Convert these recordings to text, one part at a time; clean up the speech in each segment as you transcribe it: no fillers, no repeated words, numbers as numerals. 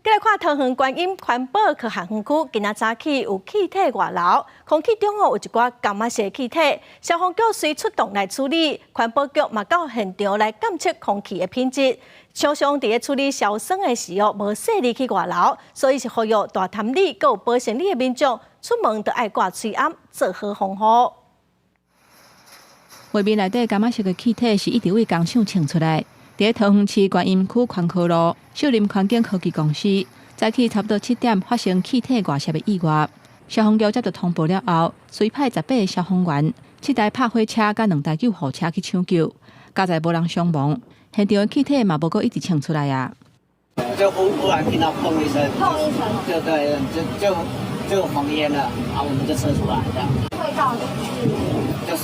再来看桃园观音环保科学园区，今仔早起有气体外流，空气中有一寡柑仔色气体，消防局随出动来处理，环保局嘛到现场来监测空气的品质。常常伫咧处理消酸的时候，无细力去外流，所以是呼吁大潭里佮有保生里的民众出门都爱挂喙罨，做好防护。画面内底柑仔色的气体是一直为工厂清出来。伫桃园市观音区宽科路秀林环境科技公司，早起差不多7点发生气体外泄的意外。消防局接到通报了后，随派18个消防员、7台拍火车甲2台救护车去抢救，加在无人伤亡。现场的气体嘛无够一直清出来啊！就忽然听到砰一声，就对，就红烟了，然后我们就撤出来，这样。味道就是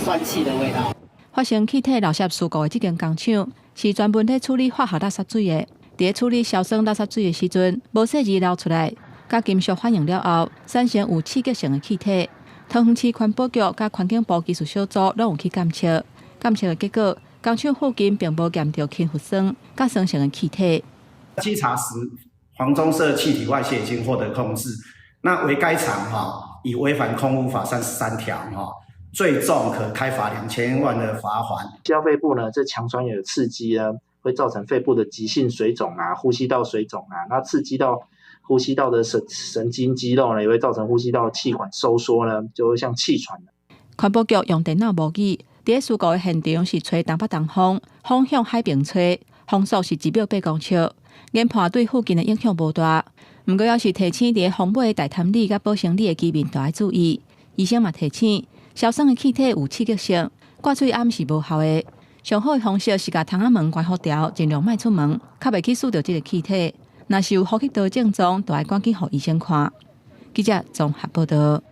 酸气的味道。发生气体漏泄事故的这间工厂是专门咧处理化学垃圾水的。伫咧处理硝酸垃圾水的时阵，无细字流出来，甲金属反应了后，产生有刺激性的气体。桃园市环保局甲环境部技术小组拢有去监测，监测的结果，工厂附近并无验到氢氟酸甲酸性的气体。稽查时，黄棕色气体外泄已经获得控制。那为该厂以违反空污法33条最重可开罚2000万的罚款。消肺部呢，这强酸有刺激呢，会造成肺部的急性水肿啊、呼吸道水肿啊，那刺激到呼吸道的神经肌肉呢，也会造成呼吸道气管收缩呢，就会像气喘。环保局用电脑模拟，伫事故的现场是吹东北东风，风向海边吹，风速是1秒8公尺，研判对附近的影响无大。不过，要是提醒伫风尾大潭里甲保生里的居民，都要注意。医生嘛提醒。硝酸的气体有刺激性，挂喙罨是无效的。上好的方式是把窗仔门关好条，尽量莫出门，较袂去触到这个气体。若是有呼吸道症状，就要赶紧予医生看。记者综合报道。